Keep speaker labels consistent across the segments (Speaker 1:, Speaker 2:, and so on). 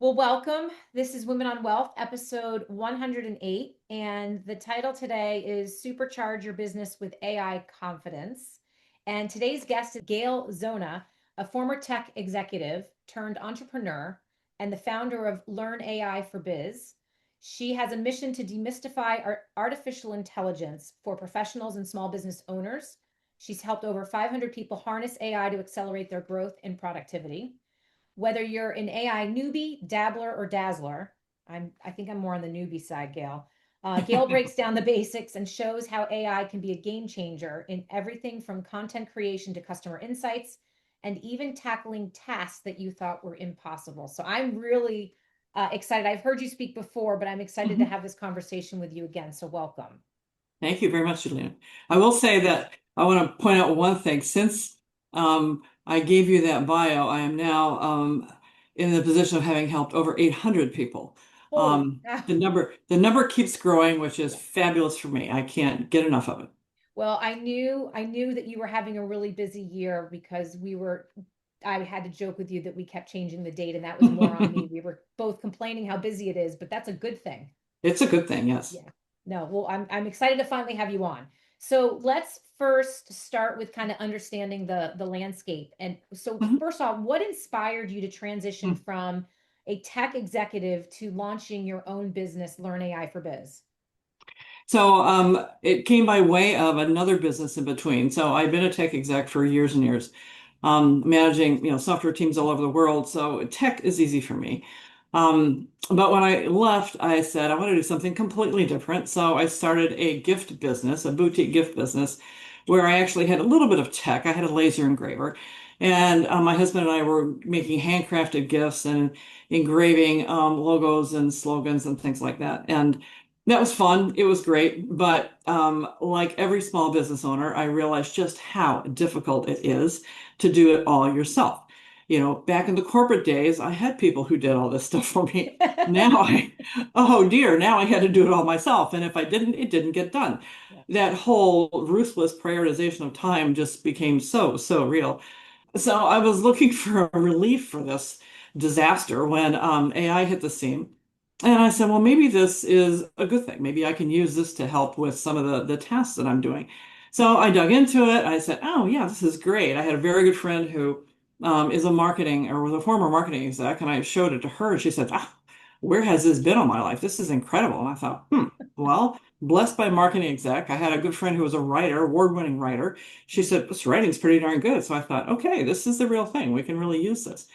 Speaker 1: Well, welcome. This is Women on Wealth, episode 108. And the title today is Supercharge Your Business with AI Confidence. And today's guest is Gail Zona, a former tech executive turned entrepreneur and the founder of Learn AI for Biz. She has a mission to demystify artificial intelligence for professionals and small business owners. She's helped over 500 people harness AI to accelerate their growth and productivity. Whether you're an AI newbie, dabbler, or dazzler, I think I'm more on the newbie side, Gail. Gail breaks down the basics and shows how AI can be a game changer in everything from content creation to customer insights and even tackling tasks that you thought were impossible. So I'm really excited. I've heard you speak before, but I'm excited to
Speaker 2: Mhm.
Speaker 1: have this conversation with you again. So welcome.
Speaker 2: Thank you very much, Julina. I will say that I want to point out one thing. Since I gave you that bio, I am now in the position of having helped over 800 people.
Speaker 1: Holy cow.
Speaker 2: The number keeps growing, which is fabulous for me. I can't get enough of it.
Speaker 1: Well, I knew that you were having a really busy year because I had to joke with you that we kept changing the date and that was more on me. We were both complaining how busy it is, but that's a good thing.
Speaker 2: It's a good thing, yes.
Speaker 1: Yeah. No, well, I'm excited to finally have you on. So let's first start with kind of understanding the landscape. And so
Speaker 2: Mhm.
Speaker 1: first off, what inspired you to transition
Speaker 2: Mhm.
Speaker 1: from a tech executive to launching your own business, Learn AI for Biz?
Speaker 2: So it came by way of another business in between. So I've been a tech exec for years and years, managing software teams all over the world. So tech is easy for me. But when I left, I said I want to do something completely different. So I started a gift business, a boutique gift business, where I actually had a little bit of tech. I had a laser engraver, and my husband and I were making handcrafted gifts and engraving logos and slogans and things like that. And that was fun. It was great. But like every small business owner, I realized just how difficult it is to do it all yourself. Back in the corporate days, I had people who did all this stuff for me. Now oh dear, now I had to do it all myself. And if I didn't, it didn't get done.
Speaker 1: Yeah.
Speaker 2: That whole ruthless prioritization of time just became so, so real. So I was looking for a relief for this disaster when AI hit the scene. And I said, well, maybe this is a good thing. Maybe I can use this to help with some of the tasks that I'm doing. So I dug into it. I said, oh, yeah, this is great. I had a very good friend who is a marketing or was a former marketing exec, and I showed it to her. And she said, where has this been all my life? This is incredible. And I thought, well, blessed by marketing exec. I had a good friend who was a writer, award-winning writer. She said, this writing's pretty darn good. So I thought, okay, this is the real thing. We can really use this.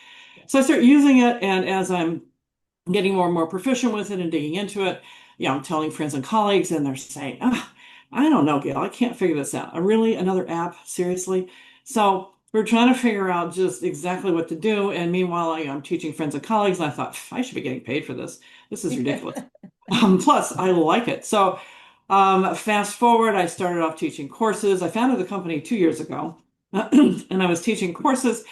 Speaker 2: So I start using it, and as I'm getting more and more proficient with it and digging into it, I'm telling friends and colleagues, and they're saying, I don't know, Gail, I can't figure this out. Really, another app? Seriously? So we're trying to figure out just exactly what to do. And meanwhile, I'm teaching friends and colleagues, and I thought, I should be getting paid for this. This is ridiculous. Plus, I like it. So fast forward, I started off teaching courses. I founded the company 2 years ago, and I was teaching courses.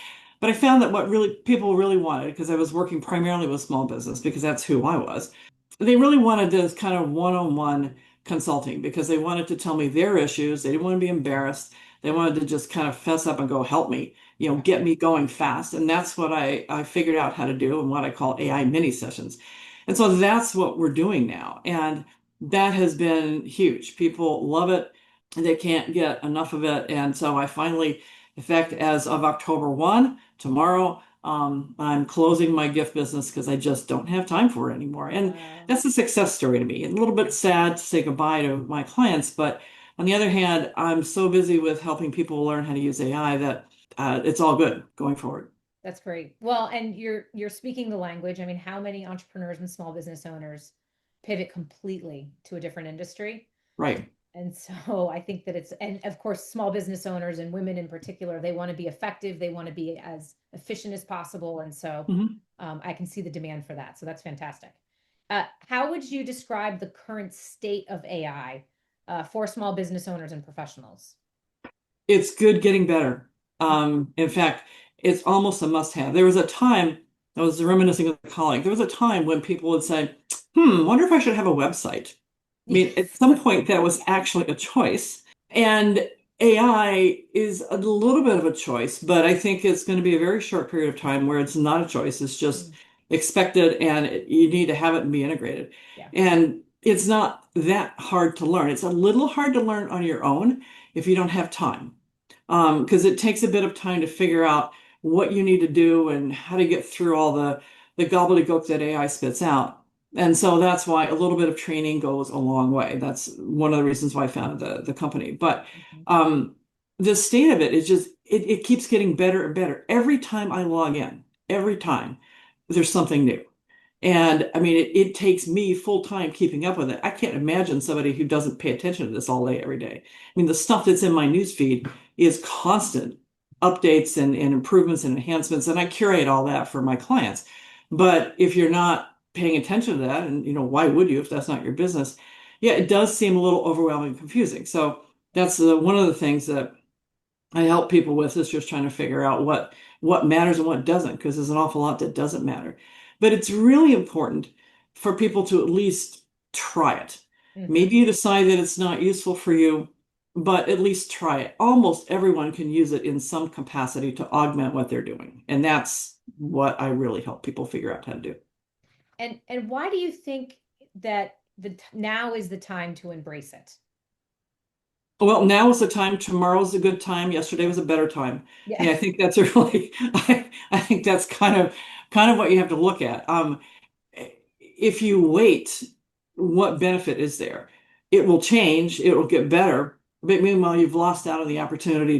Speaker 2: But I found that what really people really wanted, because I was working primarily with small business, because that's who I was, they really wanted this kind of one-on-one consulting because they wanted to tell me their issues. They didn't want to be embarrassed. They wanted to just kind of fess up and go help me,
Speaker 1: Yeah.
Speaker 2: get me going fast. And that's what I figured out how to do and what I call AI mini sessions. And so that's what we're doing now. And that has been huge. People love it. They can't get enough of it. And so I finally, in fact, as of October 1, tomorrow, I'm closing my gift business because I just don't have time for it anymore. And
Speaker 1: Wow.
Speaker 2: that's a success story to me. A little bit sad to say goodbye to my clients, but on the other hand, I'm so busy with helping people learn how to use AI that it's all good going forward.
Speaker 1: That's great. Well, and you're speaking the language. I mean, how many entrepreneurs and small business owners pivot completely to a different industry?
Speaker 2: Right.
Speaker 1: And so I think that and of course, small business owners and women in particular, they want to be effective, they want to be as efficient as possible. And so
Speaker 2: Mhm.
Speaker 1: I can see the demand for that. So that's fantastic. How would you describe the current state of AI for small business owners and professionals?
Speaker 2: It's good getting better. In fact, it's almost a must-have. There was a time, I was reminiscing with a colleague, there was a time when people would say, wonder if I should have a website. I mean, at
Speaker 1: Yes.
Speaker 2: some point that was actually a choice. And AI is a little bit of a choice, but I think it's going to be a very short period of time where it's not a choice. It's just
Speaker 1: Mm.
Speaker 2: expected, and you need to have it and be integrated.
Speaker 1: Yeah.
Speaker 2: And it's not that hard to learn. It's a little hard to learn on your own if you don't have time, because it takes a bit of time to figure out what you need to do and how to get through all the gobbledygook that AI spits out. And so that's why a little bit of training goes a long way. That's one of the reasons why I founded the company. But
Speaker 1: Mhm.
Speaker 2: um, the state of it is just it keeps getting better and better. Every time I log in, every time there's something new. And I mean, it takes me full time keeping up with it. I can't imagine somebody who doesn't pay attention to this all day, every day. I mean, the stuff that's in my newsfeed is constant updates and improvements and enhancements, and I curate all that for my clients. But if you're not paying attention to that, and why would you if that's not your business? Yeah, it does seem a little overwhelming and confusing. So that's one of the things that I help people with, is just trying to figure out what matters and what doesn't, because there's an awful lot that doesn't matter. But it's really important for people to at least try it.
Speaker 1: Mhm.
Speaker 2: Maybe you decide that it's not useful for you, but at least try it. Almost everyone can use it in some capacity to augment what they're doing. And that's what I really help people figure out how to do.
Speaker 1: And why do you think that now is the time to embrace it?
Speaker 2: Well, now is the time. Tomorrow's a good time. Yesterday was a better time.
Speaker 1: Yeah.
Speaker 2: Yeah, I think that's a really, I think that's kind of what you have to look at. If you wait, what benefit is there? It will change, it will get better, but meanwhile, you've lost out on the opportunity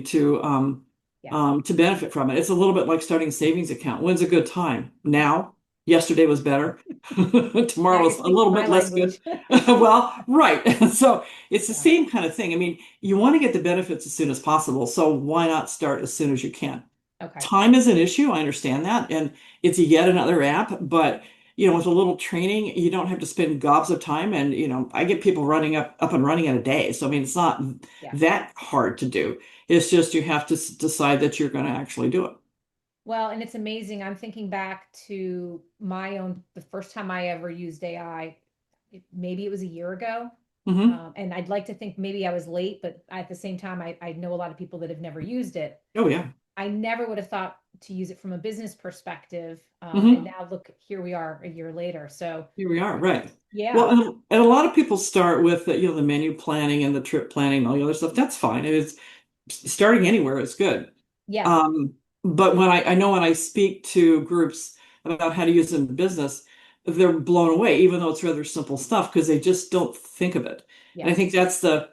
Speaker 1: Yeah.
Speaker 2: to benefit from it. It's a little bit like starting a savings account. When's a good time? Now. Yesterday was better.
Speaker 1: Now
Speaker 2: Tomorrow
Speaker 1: you're
Speaker 2: is a
Speaker 1: speaking
Speaker 2: little
Speaker 1: my
Speaker 2: bit less good.
Speaker 1: language.
Speaker 2: Well, right. So it's the
Speaker 1: Yeah.
Speaker 2: same kind of thing. I mean, you want to get the benefits as soon as possible. So why not start as soon as you can?
Speaker 1: Okay.
Speaker 2: Time is an issue. I understand that. And it's yet another app, but with a little training, you don't have to spend gobs of time. And, I get people running up and running in a day. So, I mean, it's not
Speaker 1: Yeah.
Speaker 2: that hard to do. It's just you have to decide that you're going to actually do it.
Speaker 1: Well, and it's amazing. I'm thinking back to the first time I ever used AI, maybe it was a year ago.
Speaker 2: Hmm.
Speaker 1: And I'd like to think maybe I was late, but at the same time, I know a lot of people that have never used it.
Speaker 2: Oh, yeah.
Speaker 1: I never would have thought to use it from a business perspective. And
Speaker 2: Hmm.
Speaker 1: now look, here we are a year later. So
Speaker 2: Here we are. Right. Well,
Speaker 1: yeah,
Speaker 2: and a lot of people start with the menu planning and the trip planning and all the other stuff. That's fine. It's starting anywhere is good.
Speaker 1: yeah,
Speaker 2: Um, but I know when I speak to groups about how to use it in business, they're blown away, even though it's rather simple stuff, because they just don't think of it. And
Speaker 1: yeah,
Speaker 2: I think that's the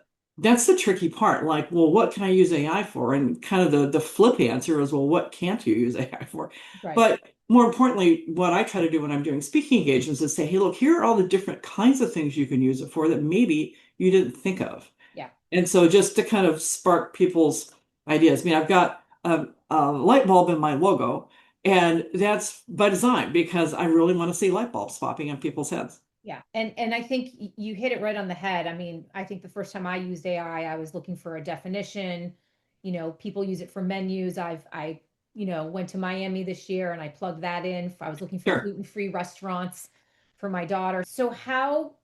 Speaker 2: tricky part. Like, well, what can I use AI for? And kind of the flip answer is, well, what can't you use AI for?
Speaker 1: right.
Speaker 2: But more importantly, what I try to do when I'm doing speaking engagements is say, hey, look, here are all the different kinds of things you can use it for that maybe you didn't think of.
Speaker 1: Yeah.
Speaker 2: And so just to kind of spark people's ideas. I mean, I've got a light bulb in my logo, and that's by design because I really want to see light bulbs popping in people's heads.
Speaker 1: Yeah. And I think you hit it right on the head. I mean, I think the first time I used AI, I was looking for a definition. People use it for menus. Went to Miami this year and I plugged that in. I was looking for
Speaker 2: Sure.
Speaker 1: gluten-free restaurants for my daughter. So how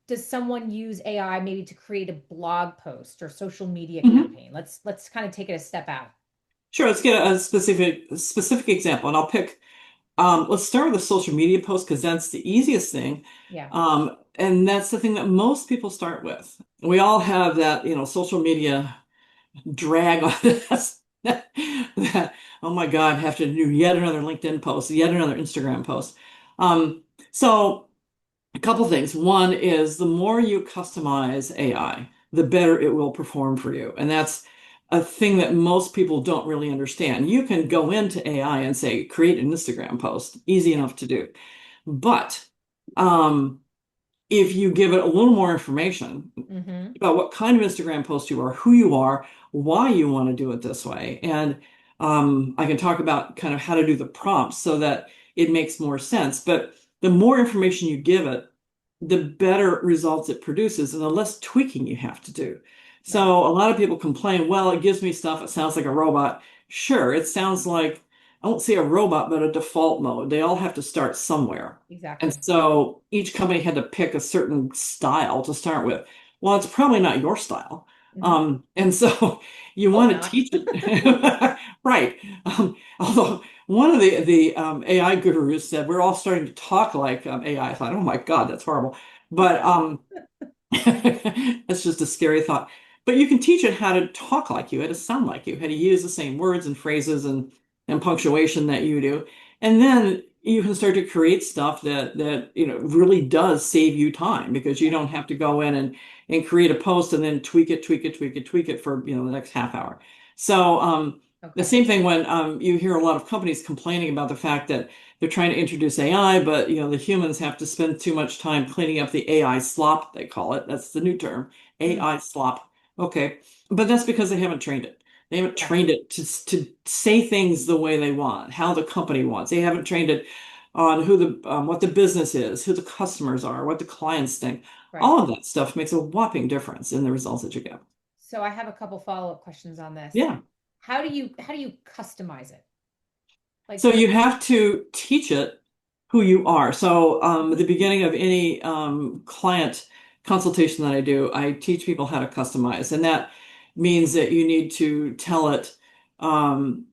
Speaker 1: does someone use AI maybe to create a blog post or social media
Speaker 2: Mhm.
Speaker 1: campaign? Let's kind of take it a step out.
Speaker 2: Sure. Let's get a specific example, and I'll pick. Let's start with a social media post because that's the easiest thing.
Speaker 1: Yeah.
Speaker 2: And that's the thing that most people start with. We all have that, social media drag on us. That, oh my God, have to do yet another LinkedIn post, yet another Instagram post. So a couple things. One is the more you customize AI, the better it will perform for you. And that's a thing that most people don't really understand. You can go into AI and say, create an Instagram post, easy
Speaker 1: Yeah.
Speaker 2: enough to do. But um, if you give it a little more information
Speaker 1: Mm-hmm.
Speaker 2: about what kind of Instagram post you are, who you are, why you want to do it this way. And I can talk about kind of how to do the prompts so that it makes more sense. But the more information you give it, the better results it produces and the less tweaking you have to do.
Speaker 1: Right.
Speaker 2: So a lot of people complain, well, it gives me stuff, it sounds like a robot. Sure, it sounds like, I won't say a robot, but a default mode. They all have to start somewhere. And
Speaker 1: Exactly.
Speaker 2: so each company had to pick a certain style to start with. Well, it's probably not your style.
Speaker 1: Mm-hmm.
Speaker 2: And so you
Speaker 1: Hope
Speaker 2: want to
Speaker 1: not.
Speaker 2: teach it. Right. Although one of the AI gurus said we're all starting to talk like AI. I thought, oh my God, that's horrible. But it's just a scary thought. But you can teach it how to talk like you, how to sound like you, how to use the same words and phrases and punctuation that you do. And then you can start to create stuff that really does save you time because you
Speaker 1: Yeah.
Speaker 2: don't have to go in and create a post and then tweak it, tweak it, tweak it, tweak it for the next half hour. So the
Speaker 1: Okay.
Speaker 2: same thing when you hear a lot of companies complaining about the fact that they're trying to introduce AI, but the humans have to spend too much time cleaning up the AI slop, they call it. That's the new term,
Speaker 1: Mm,
Speaker 2: AI slop. Okay, but that's because they haven't trained it. They haven't
Speaker 1: yeah.
Speaker 2: trained it to say things the way they want, how the company wants. They haven't trained it on who the what the business is, who the customers are, what the clients think.
Speaker 1: Right.
Speaker 2: All of that stuff makes a whopping difference in the results that you get.
Speaker 1: So I have a couple follow-up questions on this.
Speaker 2: Yeah.
Speaker 1: How do you customize it? Like
Speaker 2: So
Speaker 1: for
Speaker 2: you have to teach it who you are. So at
Speaker 1: Mhm.
Speaker 2: the beginning of any client consultation that I do, I teach people how to customize, and that means that you need to tell it um,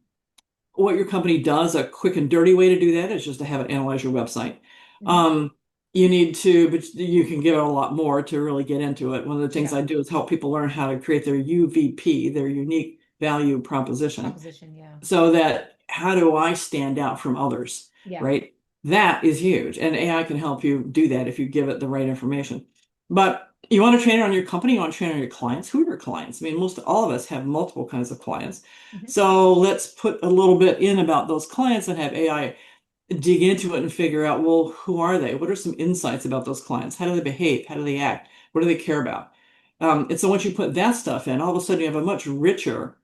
Speaker 2: what your company does. A quick and dirty way to do that is just to have it analyze your website.
Speaker 1: Mhm.
Speaker 2: Um, you need to, but you can give it a lot more to really get into it. One of the things
Speaker 1: Yeah.
Speaker 2: I do is help people learn how to create their UVP, their unique value proposition,
Speaker 1: Proposition, yeah.
Speaker 2: so that how do I stand out from others,
Speaker 1: Yeah.
Speaker 2: right? That is huge. And AI can help you do that if you give it the right information. But you want to train it on your company, you want to train it on your clients. Who are your clients? I mean, most all of us have multiple kinds of clients.
Speaker 1: Mhm.
Speaker 2: So let's put a little bit in about those clients and have AI dig into it and figure out, well, who are they? What are some insights about those clients? How do they behave? How do they act? What do they care about? And so once you put that stuff in, all of a sudden you have a much richer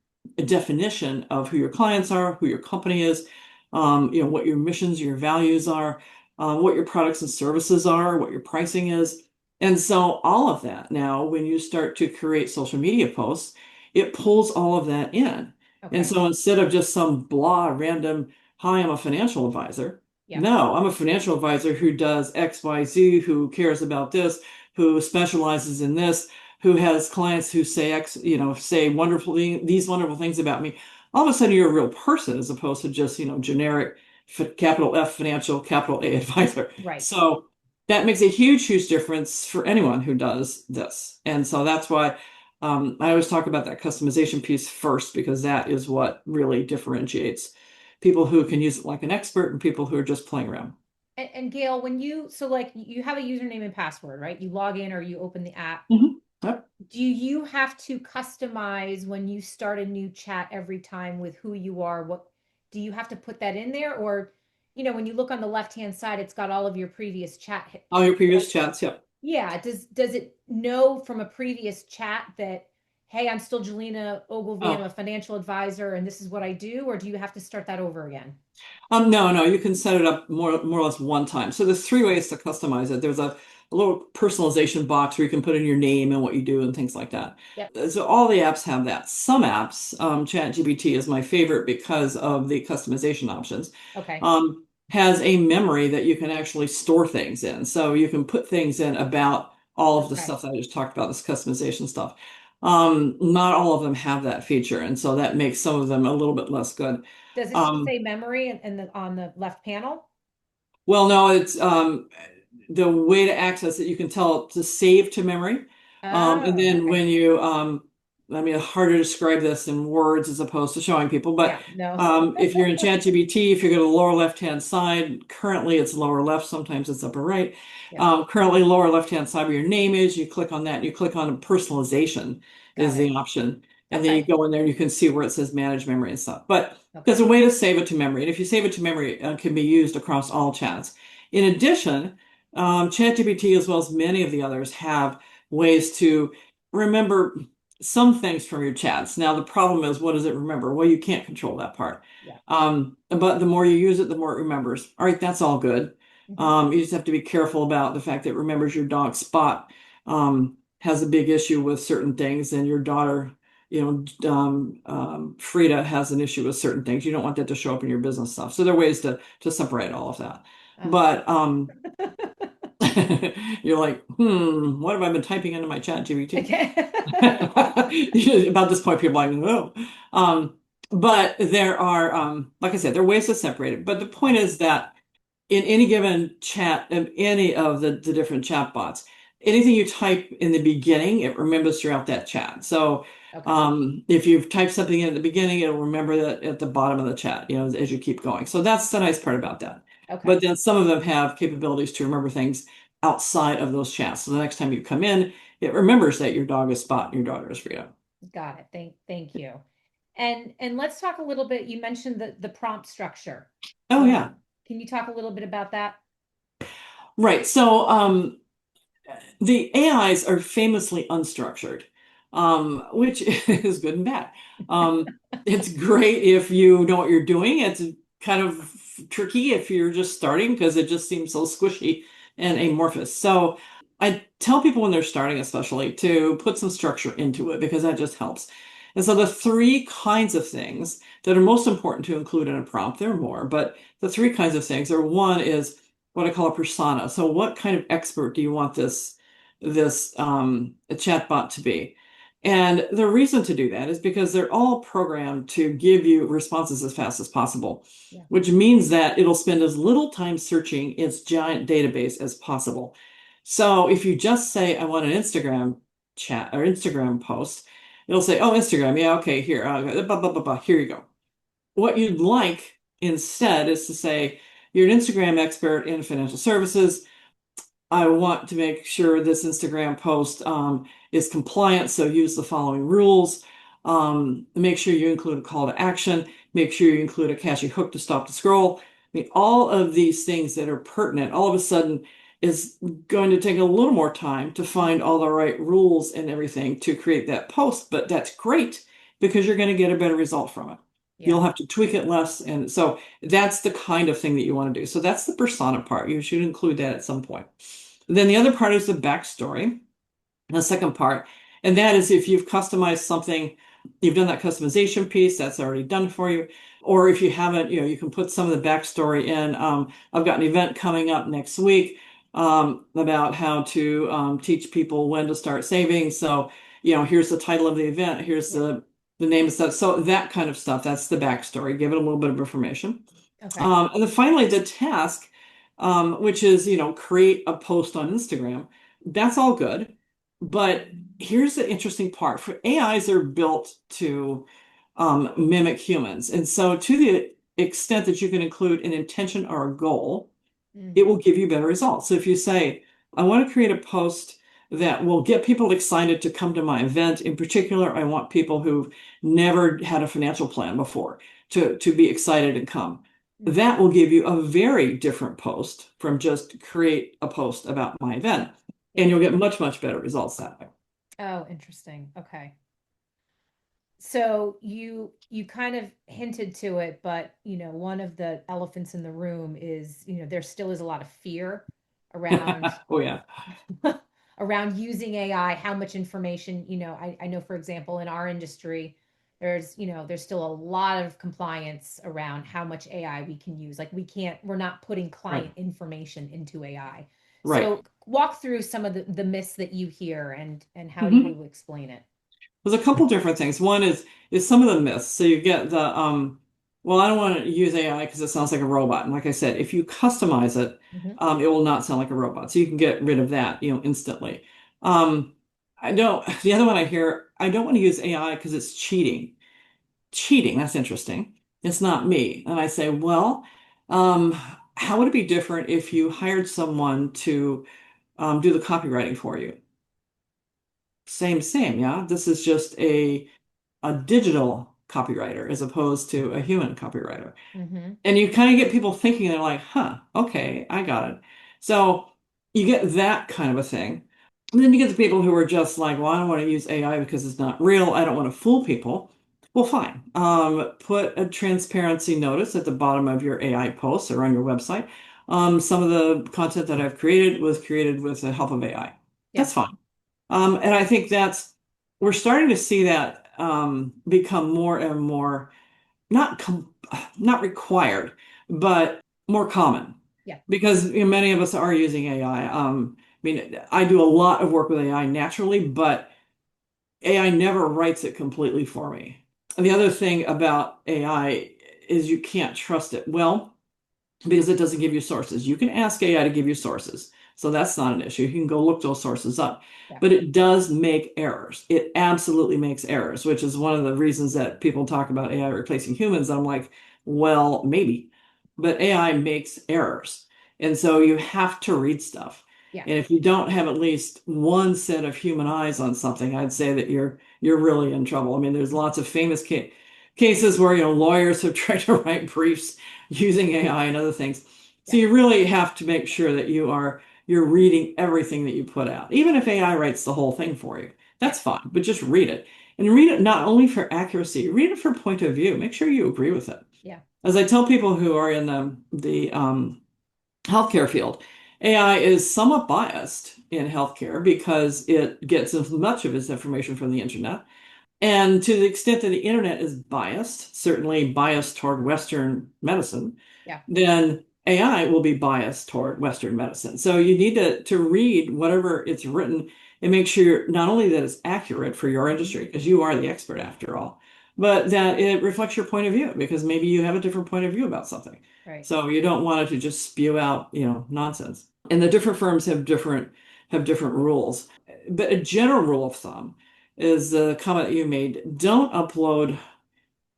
Speaker 2: definition of who your clients are, who your company is, what your missions, your values are, what your products and services are, what your pricing is. And so all of that now, when you start to create social media posts, it pulls all of that in. And
Speaker 1: Okay.
Speaker 2: so instead of just some blah random, hi, I'm a financial advisor.
Speaker 1: Yeah.
Speaker 2: No, I'm a financial advisor who does X, Y, Z, who cares about this, who specializes in this, who has clients who say X, say these wonderful things about me. All of a sudden, you're a real person as opposed to just, generic capital F financial, capital A advisor.
Speaker 1: Right.
Speaker 2: So that makes a huge, huge difference for anyone who does this. And so that's why I always talk about that customization piece first, because that is what really differentiates people who can use it like an expert and people who are just playing around.
Speaker 1: And Gail, so like you have a username and password, right? You log in or you open the app.
Speaker 2: Yep.
Speaker 1: Do you have to customize when you start a new chat every time with who you are? What do you have to put that in there? Or, when you look on the left-hand side, it's got all of your previous chat.
Speaker 2: All your previous chats. Yep.
Speaker 1: Yeah. Does it know from a previous chat that, hey, I'm still Julina Ogilvie, I'm
Speaker 2: Oh,
Speaker 1: a financial advisor, and this is what I do, or do you have to start that over again?
Speaker 2: no, no, you can set it up more or less one time. So there's three
Speaker 1: Okay.
Speaker 2: ways to customize it. There's a little personalization box where you can put in your name and what you do and things like that.
Speaker 1: Yep.
Speaker 2: So all the apps have that. Some apps, ChatGPT is my favorite because of the customization options.
Speaker 1: Okay.
Speaker 2: Has a memory that you can actually store things in. So you can put things in about all of the
Speaker 1: Okay.
Speaker 2: stuff that I just talked about, this customization stuff. Not all of them have that feature, and so that makes some of them a little bit less good.
Speaker 1: Does it still
Speaker 2: Um,
Speaker 1: say memory on the left panel?
Speaker 2: Well, no, it's the way to access it, you can tell it to save to memory. And
Speaker 1: Oh,
Speaker 2: then
Speaker 1: okay.
Speaker 2: when you, I mean, hard to describe this in words as opposed to showing people, but
Speaker 1: Yeah, no.
Speaker 2: if you're in ChatGPT, if you go to the lower left-hand side, currently it's lower left, sometimes it's upper right.
Speaker 1: Yeah,
Speaker 2: Currently lower left-hand side where your name is, you click on that, and you click on personalization
Speaker 1: got
Speaker 2: is
Speaker 1: it.
Speaker 2: the option. And then you
Speaker 1: Okay.
Speaker 2: go in there and you can see where it says manage memory and stuff. But there's
Speaker 1: Okay.
Speaker 2: a way to save it to memory. And if you save it to memory, it can be used across all chats. In addition, ChatGPT, as well as many of the others, have ways to remember some things from your chats. Now, the problem is, what does it remember? Well, you can't control that part.
Speaker 1: Yeah.
Speaker 2: But the more you use it, the more it remembers. All right, that's all good.
Speaker 1: Hmm.
Speaker 2: You just have to be careful about the fact that it remembers your dog Spot has a big issue with certain things, and your daughter, Frida has an issue with certain things. You don't want that to show up in your business stuff. So there are ways to separate all of that.
Speaker 1: Oh.
Speaker 2: But you're like, what have I been typing into my chat GPT?
Speaker 1: Okay.
Speaker 2: About this point, people are like, oh. But there are, like I said, there are ways to separate it. But the point
Speaker 1: Yeah.
Speaker 2: is that in any given chat of any of the different chat bots, anything you type in the beginning, it remembers throughout that chat. So
Speaker 1: Okay.
Speaker 2: if you've typed something in at the beginning, it'll remember that at the bottom of the chat, as you keep going. So that's the nice part about that.
Speaker 1: Okay.
Speaker 2: But then some of them have capabilities to remember things outside of those chats. So the next time you come in, it remembers that your dog is Spot and your daughter is Frida.
Speaker 1: Got it. Thank you. And let's talk a little bit. You mentioned the prompt structure.
Speaker 2: Oh yeah.
Speaker 1: Can you talk a little bit about that?
Speaker 2: Right. So the AIs are famously unstructured, which is good and bad. It's great if you know what you're doing. It's kind of tricky if you're just starting because it just seems so squishy and amorphous. So I tell people when they're starting, especially, to put some structure into it because that just helps. And so the three kinds of things that are most important to include in a prompt, there are more, but the three kinds of things are one is what I call a persona. So what kind of expert do you want this a chatbot to be? And the reason to do that is because they're all programmed to give you responses as fast as possible,
Speaker 1: Yeah.
Speaker 2: which means that it'll spend as little time searching its giant database as possible. So if you just say, I want an Instagram chat or Instagram post, it'll say, oh, Instagram. Yeah, okay, here, blah, blah, blah, blah, here you go. What you'd like instead is to say, you're an Instagram expert in financial services. I want to make sure this Instagram post is compliant, so use the following rules. Make sure you include a call to action. Make sure you include a catchy hook to stop the scroll. I mean, all of these things that are pertinent, all of a sudden is going to take a little more time to find all the right rules and everything to create that post, but that's great because you're going to get a better result from it.
Speaker 1: Yeah.
Speaker 2: You'll have to tweak it less. And so that's the kind of thing that you want to do. So that's the persona part. You should include that at some point. Then the other part is the backstory, the second part. And that is if you've customized something, you've done that customization piece, that's already done for you. Or if you haven't, you can put some of the backstory in. I've got an event coming up next week about how to teach people when to start saving. So, here's the title of the event, here's
Speaker 1: Yeah.
Speaker 2: the name of stuff. So that kind of stuff, that's the backstory. Give it a little bit of information.
Speaker 1: Okay.
Speaker 2: And then finally, the task, which is, create a post on Instagram. That's all good. But here's the interesting part. For AIs are built to mimic humans. And so to the extent that you can include an intention or a goal,
Speaker 1: Mm.
Speaker 2: it will give you better results. So if you say, I want to create a post that will get people excited to come to my event. In particular, I want people who've never had a financial plan before to be excited and come.
Speaker 1: Mm.
Speaker 2: That will give you a very different post from just create a post about my event. And
Speaker 1: Yeah.
Speaker 2: you'll get much, much better results that way.
Speaker 1: Oh, interesting. Okay. So you kind of hinted to it, but one of the elephants in the room is, there still is a lot of fear around
Speaker 2: Oh, yeah.
Speaker 1: around using AI, how much information, I know, for example, in our industry, there's still a lot of compliance around how much AI we can use. Like we're not putting
Speaker 2: Right.
Speaker 1: client information into AI.
Speaker 2: Right.
Speaker 1: So walk through some of the myths that you hear and how do
Speaker 2: Mhm.
Speaker 1: you explain it?
Speaker 2: There's a couple different things. One is some of the myths. So you get the well, I don't want to use AI because it sounds like a robot. And like I said, if you customize it,
Speaker 1: Mhm.
Speaker 2: it will not sound like a robot. So you can get rid of that, instantly. Um, I don't. The other one I hear, I don't want to use AI because it's cheating. Cheating, that's interesting. It's not me. And I say, well, how would it be different if you hired someone to do the copywriting for you? Same, yeah. This is just a digital copywriter as opposed to a human copywriter.
Speaker 1: Mhm.
Speaker 2: And you kind of get people thinking, they're like, huh, okay, I got it. So you get that kind of a thing. And then you get the people who are just like, well, I don't want to use AI because it's not real. I don't want to fool people. Well, fine. Put a transparency notice at the bottom of your AI posts or on your website. Some of the content that I've created was created with the help of AI.
Speaker 1: Yeah.
Speaker 2: That's fine. And I think we're starting to see that become more and more not not required, but more common
Speaker 1: Yeah.
Speaker 2: because many of us are using AI. I mean, I do a lot of work with AI naturally, but AI never writes it completely for me. the other thing about AI is you can't trust it. Well, because it doesn't give you sources. You can ask AI to give you sources. So that's not an issue. You can go look those sources up.
Speaker 1: Yeah.
Speaker 2: But it does make errors. It absolutely makes errors, which is one of the reasons that people talk about AI replacing humans. I'm like, well, maybe. But AI makes errors. And so you have to read stuff.
Speaker 1: Yeah.
Speaker 2: And if you don't have at least one set of human eyes on something, I'd say that you're really in trouble. I mean, there's lots of famous cases where, lawyers have tried to write briefs using AI and other things. So
Speaker 1: Yeah.
Speaker 2: you really have to make sure that you're reading everything that you put out. Even if AI writes the whole thing for you,
Speaker 1: Yeah.
Speaker 2: that's fine, but just read it. And read it not only for accuracy, read it for point of view. Make sure you agree with it.
Speaker 1: Yeah.
Speaker 2: As I tell people who are in the healthcare field, AI is somewhat biased in healthcare because it gets as much of its information from the internet. And to the extent that the internet is biased, certainly biased toward Western medicine,
Speaker 1: Yeah.
Speaker 2: then AI will be biased toward Western medicine. So you need to read whatever it's written and make sure not only that it's accurate for your industry, because you are the expert after all, but that it reflects your point of view, because maybe you have a different point of view about something.
Speaker 1: Right.
Speaker 2: So you don't want it to just spew out, nonsense. And the different firms have different rules. But a general rule of thumb is the comment that you made. Don't upload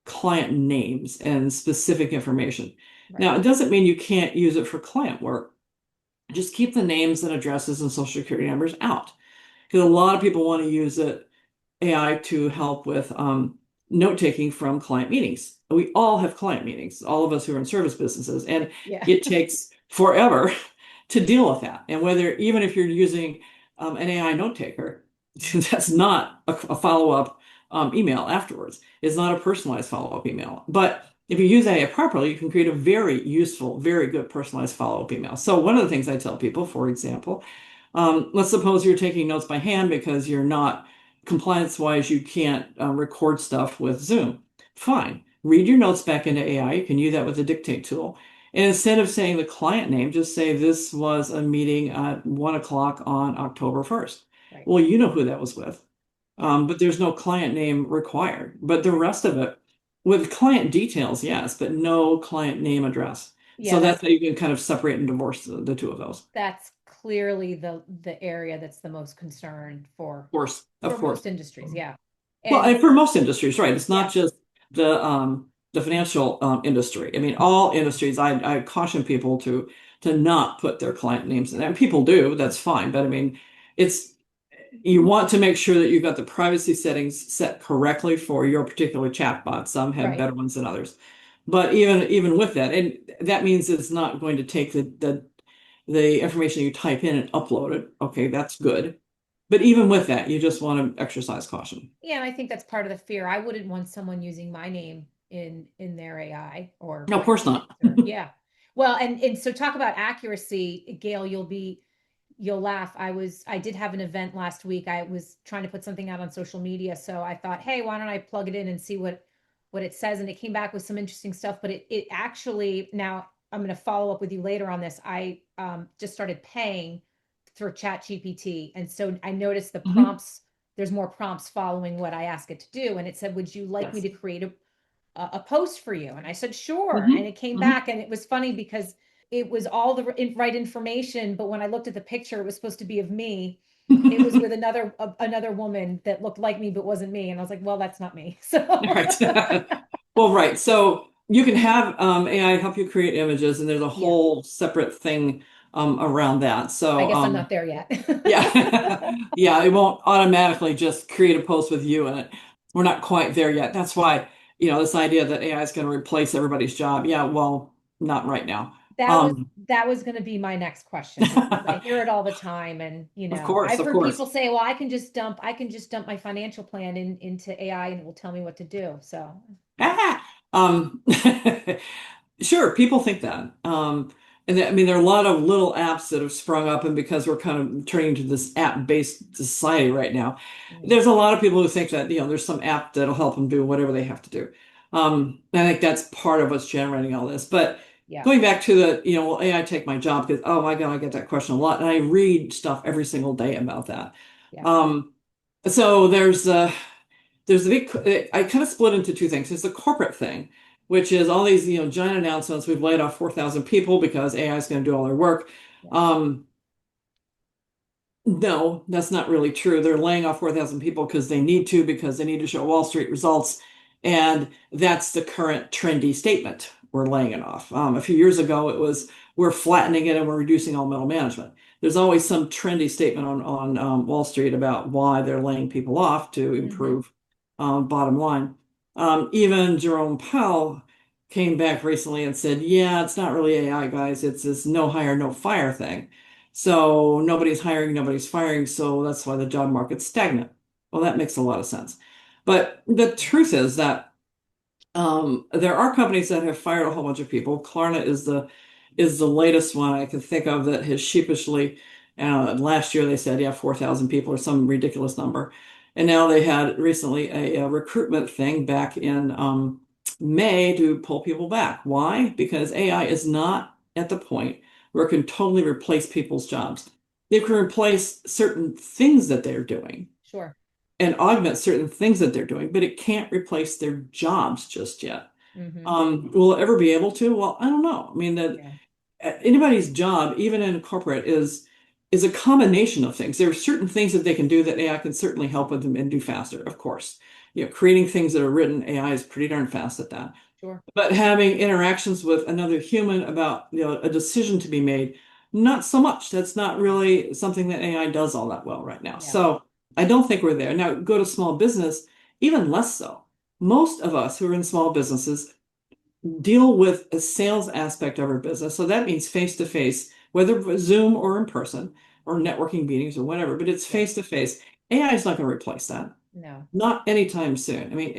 Speaker 2: client names and specific information.
Speaker 1: Right.
Speaker 2: Now, it doesn't mean you can't use it for client work. Just keep the names and addresses and social security numbers out. Because a lot of people want to use AI to help with note taking from client meetings. We all have client meetings, all of us who are in service businesses, and
Speaker 1: Yeah.
Speaker 2: it takes forever to deal with that. And whether, even if you're using an AI note taker, that's not a follow-up email afterwards. It's not a personalized follow-up email. But if you use AI properly, you can create a very useful, very good personalized follow-up email. So one of the things I tell people, for example, let's suppose you're taking notes by hand because you're not compliance-wise, you can't record stuff with Zoom. Fine. Read your notes back into AI. You can use that with the dictate tool. And instead of saying the client name, just say this was a meeting at 1 o'clock on October 1st.
Speaker 1: Right.
Speaker 2: Well, you know who that was with.
Speaker 1: Yeah.
Speaker 2: But there's no client name required. But the rest of it, with client details, yes, but no client name address.
Speaker 1: Yeah.
Speaker 2: So that's how you can kind of separate and divorce the two of those.
Speaker 1: That's clearly the area that's the most concern
Speaker 2: Of course, of
Speaker 1: for
Speaker 2: course.
Speaker 1: most industries. Yeah.
Speaker 2: Well,
Speaker 1: And
Speaker 2: and for most industries, right? It's not
Speaker 1: yeah.
Speaker 2: just the financial industry. I mean, all industries. I caution people to not put their client names in. And people do. That's fine. But I mean, it's you want to make sure that you've got the privacy settings set correctly for your particular chatbot. Some have
Speaker 1: Right.
Speaker 2: better ones than others. But even with that, and that means it's not going to take the information you type in and upload it. Okay, that's good. But even with that, you just want to exercise caution.
Speaker 1: Yeah, and I think that's part of the fear. I wouldn't want someone using my name in their AI or
Speaker 2: No, of
Speaker 1: my
Speaker 2: course not.
Speaker 1: yeah. Well, and so talk about accuracy, Gail, you'll laugh. I did have an event last week. I was trying to put something out on social media, so I thought, hey, why don't I plug it in and see what it says? And it came back with some interesting stuff, but it actually, now I'm going to follow up with you later on this. I just started paying for Chat GPT, and so I noticed the
Speaker 2: Mhm.
Speaker 1: prompts. There's more prompts following what I ask it to do, and it said, "Would you like me
Speaker 2: Yes.
Speaker 1: to create a post for you?" And I said, "Sure." And
Speaker 2: Hmm.
Speaker 1: it came
Speaker 2: Hmm.
Speaker 1: back, and it was funny because it was all the right information, but when I looked at the picture, it was supposed to be of me. It was with another woman that looked like me but wasn't me, and I was like, "Well, that's not me." So
Speaker 2: Right. Well, right. So you can have AI help you create images, and there's a
Speaker 1: yeah,
Speaker 2: whole separate thing around that.
Speaker 1: I
Speaker 2: So
Speaker 1: guess I'm not there yet.
Speaker 2: yeah, yeah, it won't automatically just create a post with you in it. We're not quite there yet. That's why, this idea that AI is going to replace everybody's job. Yeah, well, not right now.
Speaker 1: That was
Speaker 2: Um,
Speaker 1: that was going to be my next question because I hear it all the time, and
Speaker 2: of course,
Speaker 1: I've
Speaker 2: of
Speaker 1: heard
Speaker 2: course.
Speaker 1: people say, "Well, I can just dump my financial plan into AI and it will tell me what to do." So,
Speaker 2: Ah, um, sure, people think that. I mean, there are a lot of little apps that have sprung up, and because we're kind of turning to this app-based society right now,
Speaker 1: mm,
Speaker 2: there's a lot of people who think that, there's some app that'll help them do whatever they have to do. I think that's part of what's generating all this. But
Speaker 1: yeah,
Speaker 2: going back to will AI take my job? Because, oh my God, I get that question a lot, and I read stuff every single day about that.
Speaker 1: yeah,
Speaker 2: Um, so there's there's a big, I kind of split into two things. There's the corporate thing, which is all these, giant announcements. We've laid off 4,000 people because AI is going to do all their work.
Speaker 1: Yeah.
Speaker 2: Um, no, that's not really true. They're laying off 4,000 people because they need to show Wall Street results. And that's the current trendy statement. We're laying it off. A few years ago, it was we're flattening it and we're reducing all middle management. There's always some trendy statement on Wall Street about why they're laying people off to
Speaker 1: Mm-hmm.
Speaker 2: improve bottom line. Even Jerome Powell came back recently and said, yeah, it's not really AI, guys. It's this no hire, no fire thing. So nobody's hiring, nobody's firing. So that's why the job market's stagnant. Well, that makes a lot of sense. But the truth is that there are companies that have fired a whole bunch of people. Klarna is the latest one I can think of that has sheepishly, last year they said, yeah, 4,000 people or some ridiculous number. And now they had recently a recruitment thing back in May to pull people back. Why? Because AI is not at the point where it can totally replace people's jobs. It can replace certain things that they're doing
Speaker 1: Sure.
Speaker 2: and augment certain things that they're doing, but it can't replace their jobs just yet.
Speaker 1: Mm-hmm.
Speaker 2: Will it ever be able to? Well, I don't know. I mean, that
Speaker 1: Yeah.
Speaker 2: anybody's job, even in corporate, is a combination of things. There are certain things that they can do that AI can certainly help with them and do faster, of course. Creating things that are written, AI is pretty darn fast at that.
Speaker 1: Sure.
Speaker 2: But having interactions with another human about, a decision to be made, not so much. That's not really something that AI does all that well right now.
Speaker 1: Yeah.
Speaker 2: So I don't think we're there. Now, go to small business, even less so. Most of us who are in small businesses deal with a sales aspect of our business. So that means face to face, whether Zoom or in person or networking meetings or whatever, but it's
Speaker 1: Yeah.
Speaker 2: face to face. AI is not going to replace that.
Speaker 1: No.
Speaker 2: Not anytime soon. I mean,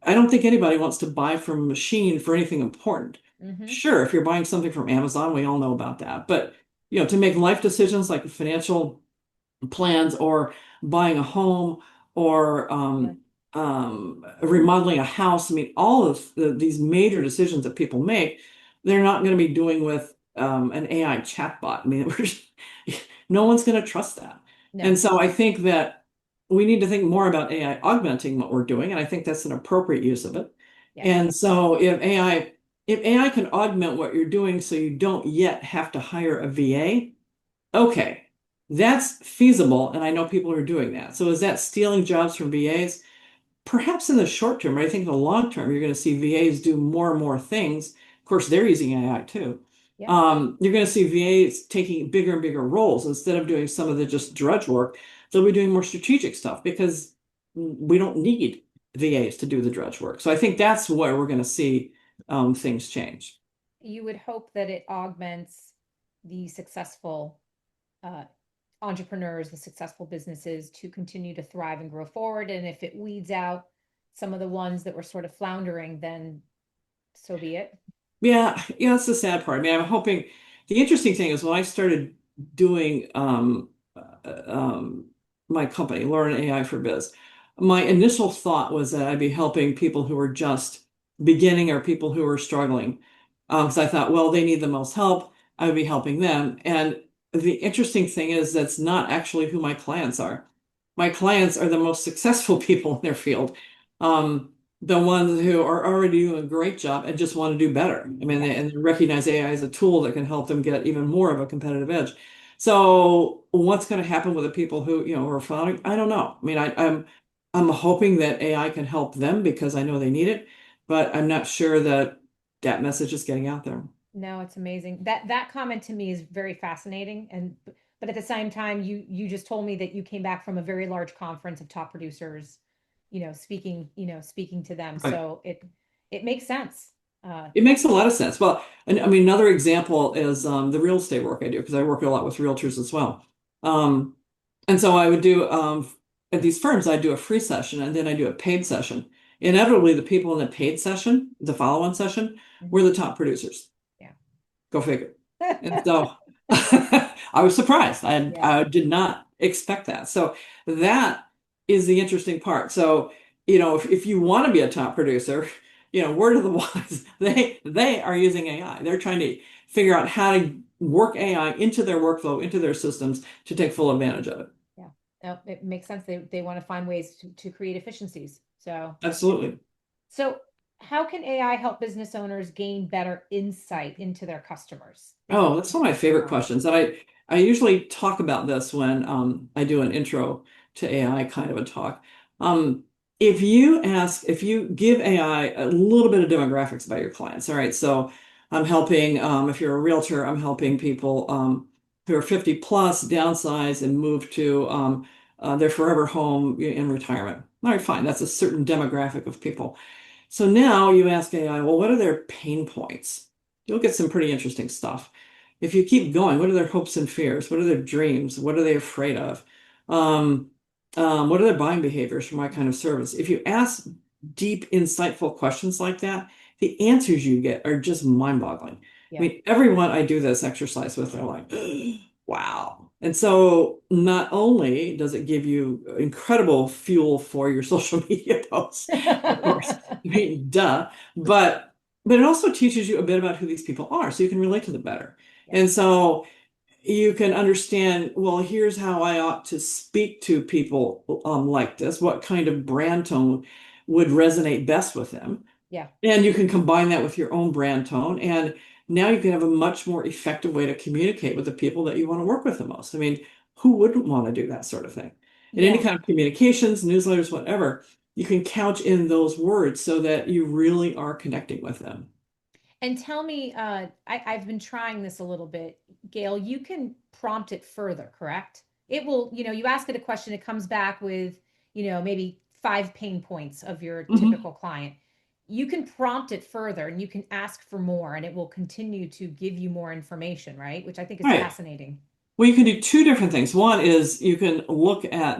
Speaker 2: I don't think anybody wants to buy from a machine for anything important.
Speaker 1: Mm-hmm.
Speaker 2: Sure, if you're buying something from Amazon, we all know about that. But, to make life decisions like financial plans or buying a home or
Speaker 1: Yeah.
Speaker 2: remodeling a house. I mean, all of these major decisions that people make, they're not going to be doing with an AI chatbot. I mean, no one's going to trust that. And
Speaker 1: No.
Speaker 2: so I think that we need to think more about AI augmenting what we're doing, and I think that's an appropriate use of it.
Speaker 1: Yes.
Speaker 2: And so if AI can augment what you're doing so you don't yet have to hire a VA, okay, that's feasible, and I know people are doing that. So is that stealing jobs from VAs? Perhaps in the short term, but I think in the long term, you're going to see VAs do more and more things. Of course, they're using AI too.
Speaker 1: Yeah.
Speaker 2: You're going to see VAs taking bigger and bigger roles instead of doing some of the just drudge work. They'll be doing more strategic stuff because we don't need VAs to do the drudge work. So I think that's where we're going to see things change.
Speaker 1: You would hope that it augments the successful uh, entrepreneurs, the successful businesses to continue to thrive and grow forward. And if it weeds out some of the ones that were sort of floundering, then so be it.
Speaker 2: Yeah, yeah, that's the sad part. I mean, I'm hoping the interesting thing is when I started doing my company, Learn AI for Biz, my initial thought was that I'd be helping people who were just beginning or people who were struggling. Because I thought, well, they need the most help. I would be helping them. And the interesting thing is that's not actually who my clients are. My clients are the most successful people in their field. The ones who are already doing a great job and just want to do better. I mean,
Speaker 1: Yeah.
Speaker 2: they recognize AI as a tool that can help them get even more of a competitive edge. So what's going to happen with the people who, are following? I don't know. I mean, I'm hoping that AI can help them because I know they need it, but I'm not sure that that message is getting out there.
Speaker 1: No, it's amazing. That comment to me is very fascinating. And but at the same time, you just told me that you came back from a very large conference of top producers, speaking to them.
Speaker 2: Right.
Speaker 1: So it makes sense. Uh,
Speaker 2: It makes a lot of sense. Well, and I mean, another example is the real estate work I do because I work a lot with realtors as well. Um, and so I would do at these firms, I do a free session and then I do a paid session. Inevitably, the people in the paid session, the follow-on session, were
Speaker 1: mhm.
Speaker 2: the top producers.
Speaker 1: Yeah.
Speaker 2: Go figure. And so I was surprised.
Speaker 1: Yeah.
Speaker 2: I did not expect that. So that is the interesting part. So, if you want to be a top producer, word of the wise, they are using AI. They're trying to figure out how to work AI into their workflow, into their systems to take full advantage of it.
Speaker 1: Yeah. It makes sense. They want to find ways to create efficiencies.
Speaker 2: Absolutely.
Speaker 1: So how can AI help business owners gain better insight into their customers?
Speaker 2: Oh, that's one of my favorite questions. And I usually talk about this when I do an intro to AI kind of a talk. Um, if you give AI a little bit of demographics about your clients, all right, so I'm helping, if you're a realtor, I'm helping people who are 50 plus downsize and move to their forever home in retirement. All right, fine. That's a certain demographic of people. So now you ask AI, well, what are their pain points? You'll get some pretty interesting stuff. If you keep going, what are their hopes and fears? What are their dreams? What are they afraid of? Um, what are their buying behaviors for my kind of service? If you ask deep, insightful questions like that, the answers you get are just mind-boggling. I
Speaker 1: Yeah.
Speaker 2: mean, everyone I do this exercise with, they're like, wow. And so not only does it give you incredible fuel for your social media posts, of course, I mean, duh, but it also teaches you a bit about who these people are, so you can relate to them better.
Speaker 1: Yeah.
Speaker 2: And so you can understand, well, here's how I ought to speak to people like this. What kind of brand tone would resonate best with them?
Speaker 1: Yeah.
Speaker 2: And you can combine that with your own brand tone. And now you can have a much more effective way to communicate with the people that you want to work with the most. I mean, who wouldn't want to do that sort of thing? In any
Speaker 1: Yeah.
Speaker 2: kind of communications, newsletters, whatever, you can couch in those words so that you really are connecting with them.
Speaker 1: And tell me, I've been trying this a little bit, Gail. You can prompt it further, correct? It will, you ask it a question, it comes back with, maybe 5 pain points of your
Speaker 2: Mhm.
Speaker 1: typical client. You can prompt it further and you can ask for more, and it will continue to give you more information, right? Which I think is
Speaker 2: Right.
Speaker 1: fascinating.
Speaker 2: Well, you can do two different things. One is you can look at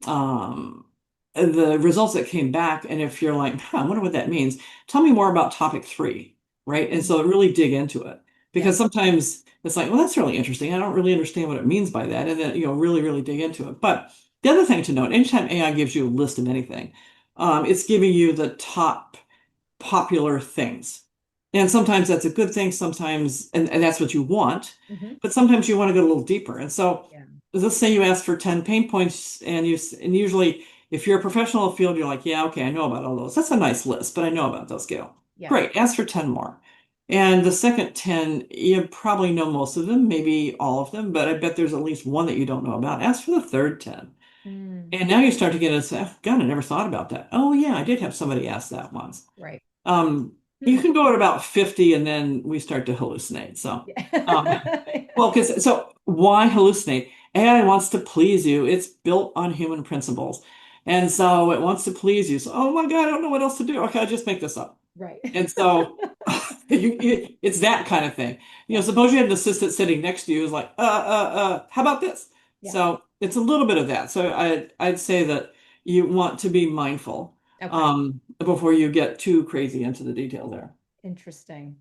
Speaker 2: um, the results that came back, and if you're like, huh, I wonder what that means, tell me more about topic three, right? And so
Speaker 1: Mhm.
Speaker 2: really dig into it
Speaker 1: Yeah.
Speaker 2: because sometimes it's like, well, that's really interesting. I don't really understand what it means by that, and then really, really dig into it. But the other thing to note, anytime AI gives you a list of anything, it's giving you the top popular things. And sometimes that's a good thing, sometimes, and that's what you want,
Speaker 1: Hmm.
Speaker 2: but sometimes you want to go a little deeper. And so
Speaker 1: Yeah.
Speaker 2: let's say you ask for 10 pain points and usually if you're a professional field, you're like, yeah, okay, I know about all those. That's a nice list, but I know about those, Gail.
Speaker 1: Yeah.
Speaker 2: Great, ask for 10 more. And the second 10, you probably know most of them, maybe all of them, but I bet there's at least one that you don't know about. Ask for the third 10.
Speaker 1: Mm.
Speaker 2: And now you start to get a, oh, God, I never thought about that. Oh, yeah, I did have somebody ask that once.
Speaker 1: Right.
Speaker 2: Um, you
Speaker 1: Hmm.
Speaker 2: can go at about 50 and then we start to hallucinate. So, um,
Speaker 1: Yeah.
Speaker 2: well, because so why hallucinate? AI wants to please you. It's built on human principles. And so it wants to please you. So, oh my God, I don't know what else to do. Okay, I'll just make this up.
Speaker 1: Right.
Speaker 2: And so it's that kind of thing.
Speaker 1: Yeah.
Speaker 2: Suppose you had an assistant sitting next to you who's like, how about this?
Speaker 1: Yeah.
Speaker 2: So it's a little bit of that. So I'd say that you want to be mindful
Speaker 1: Okay.
Speaker 2: before you get too crazy into the detail there.
Speaker 1: Interesting.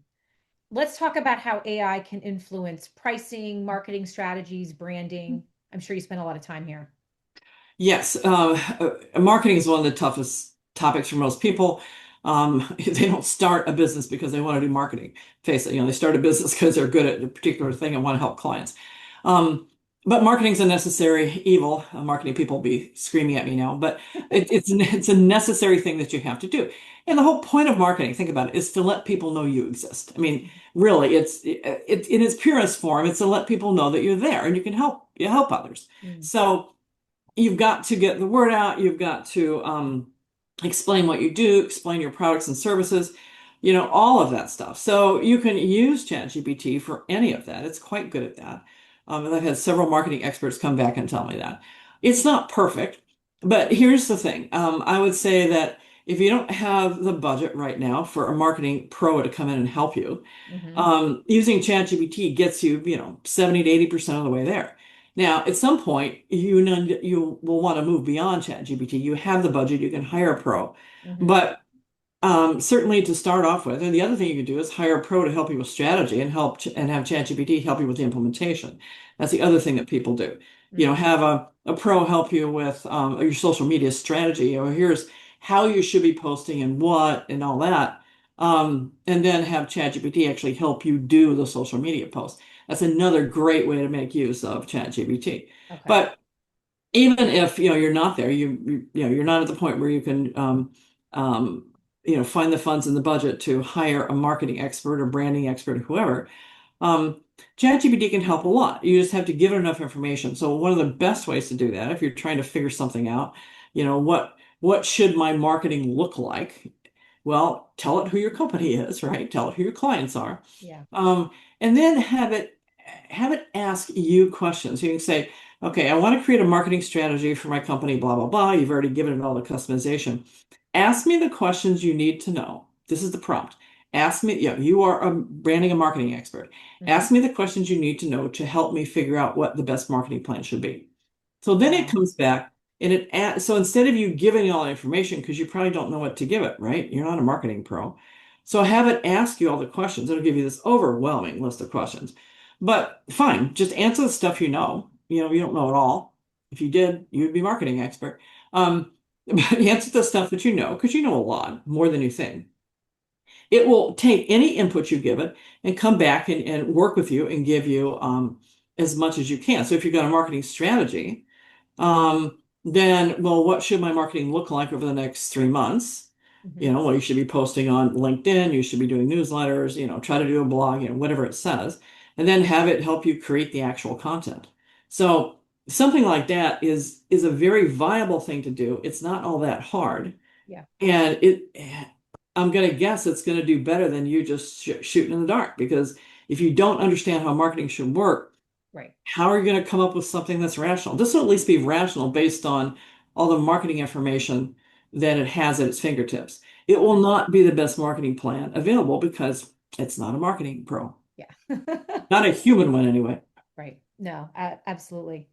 Speaker 1: Let's talk about how AI can influence pricing, marketing strategies, branding. I'm sure you spend a lot of time here.
Speaker 2: Yes, marketing is one of the toughest topics for most people. They don't start a business because they want to do marketing. Face it, they start a business because they're good at a particular thing and want to help clients. Um, but marketing's a necessary evil. Marketing people will be screaming at me now, but it's a necessary thing that you have to do. And the whole point of marketing, think about it, is to let people know you exist. I mean, really, it's in its purest form. It's to let people know that you're there and you help others.
Speaker 1: Mm.
Speaker 2: So you've got to get the word out. You've got to explain what you do, explain your products and services, all of that stuff. So you can use ChatGPT for any of that. It's quite good at that. And I've had several marketing experts come back and tell me that. It's not perfect, but here's the thing. I would say that if you don't have the budget right now for a marketing pro to come in and help you,
Speaker 1: Hmm.
Speaker 2: using ChatGPT gets you, 70 to 80% of the way there. Now, at some point, you will want to move beyond ChatGPT. You have the budget, you can hire a pro.
Speaker 1: Hmm.
Speaker 2: But certainly to start off with, and the other thing you can do is hire a pro to help you with strategy and and have ChatGPT help you with the implementation. That's the other thing that people do.
Speaker 1: Mm.
Speaker 2: Have a pro help you with your social media strategy, or here's how you should be posting and what and all that. And then have ChatGPT actually help you do the social media posts. That's another great way to make use of ChatGPT.
Speaker 1: Okay.
Speaker 2: But even if you're not there, you're not at the point where you can um, find the funds in the budget to hire a marketing expert or branding expert or whoever. Um, ChatGPT can help a lot. You just have to give it enough information. So one of the best ways to do that, if you're trying to figure something out, what should my marketing look like? Well, tell it who your company is, right? Tell it who your clients are.
Speaker 1: Yeah.
Speaker 2: Um, and then have it ask you questions. You can say, okay, I want to create a marketing strategy for my company, blah, blah, blah. You've already given it all the customization. Ask me the questions you need to know. This is the prompt. Ask me, you are a branding and marketing expert.
Speaker 1: Hmm.
Speaker 2: Ask me the questions you need to know to help me figure out what the best marketing plan should be. So then it
Speaker 1: Wow.
Speaker 2: comes back and so instead of you giving all the information, because you probably don't know what to give it, right? You're not a marketing pro. So have it ask you all the questions. It'll give you this overwhelming list of questions. But fine, just answer the stuff you know. You don't know it all. If you did, you'd be a marketing expert. But answer the stuff that you know, because you know a lot, more than you think. It will take any input you give it and come back and work with you and give you as much as you can. So if you've got a marketing strategy, then, well, what should my marketing look like over the next 3 months?
Speaker 1: Hmm.
Speaker 2: Well, you should be posting on LinkedIn, you should be doing newsletters, try to do a blog, whatever it says, and then have it help you create the actual content. So something like that is a very viable thing to do. It's not all that hard.
Speaker 1: Yeah.
Speaker 2: And I'm going to guess it's going to do better than you just shooting in the dark because if you don't understand how marketing should work,
Speaker 1: Right.
Speaker 2: how are you going to come up with something that's rational? This will at least be rational based on all the marketing information that it has at its fingertips. It will
Speaker 1: Okay.
Speaker 2: not be the best marketing plan available because it's not a marketing pro,
Speaker 1: Yeah.
Speaker 2: not a human one anyway.
Speaker 1: Right. No, absolutely.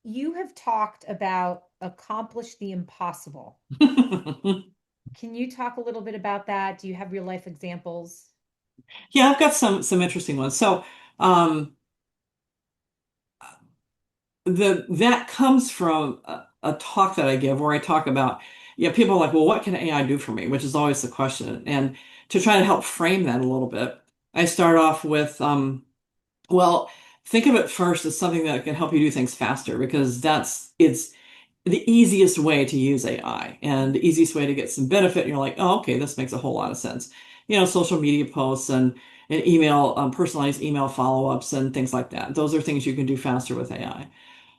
Speaker 1: You have talked about accomplish the impossible. Can you talk a little bit about that? Do you have real life examples?
Speaker 2: Yeah, I've got some interesting ones. So, um, that comes from a talk that I give where I talk about, people are like, well, what can AI do for me? Which is always the question. And to try to help frame that a little bit, I start off with, well, think of it first as something that can help you do things faster because it's the easiest way to use AI and the easiest way to get some benefit. And you're like, oh, okay, this makes a whole lot of sense. Social media posts and email, personalized email follow-ups and things like that. Those are things you can do faster with AI.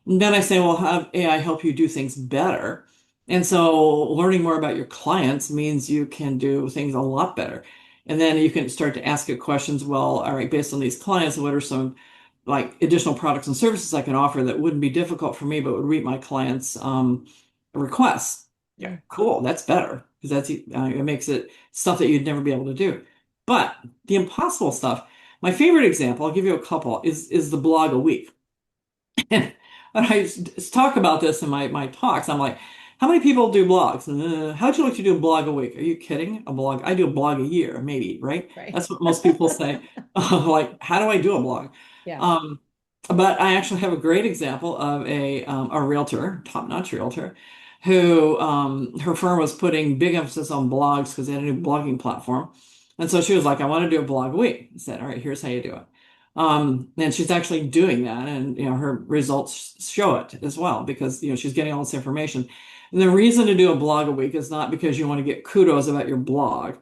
Speaker 2: And then I say, well, have AI help you do things better. And so learning more about your clients means you can do things a lot better. And then you can start to ask it questions. Well, all right, based on these clients, what are some like additional products and services I can offer that wouldn't be difficult for me, but would meet my clients' requests? Yeah,
Speaker 1: Mm.
Speaker 2: cool. That's better because it makes it stuff that you'd never be able to do. But the impossible stuff, my favorite example, I'll give you a couple, is the blog a week. And talk about this in my talks. I'm like, how many people do blogs? How'd you like to do a blog a week? Are you kidding? A blog? I do a blog a year, maybe, right?
Speaker 1: Right.
Speaker 2: That's what most people say. Like, how do I do a blog?
Speaker 1: Yeah.
Speaker 2: Um, but I actually have a great example of a realtor, top-notch realtor, who her firm was putting big emphasis on blogs because they had a new blogging platform. And so she was like, I want to do a blog a week. I said, all right, here's how you do it. And she's actually doing that, and her results show it as well because she's getting all this information. And the reason to do a blog a week is not because you want to get kudos about your blog.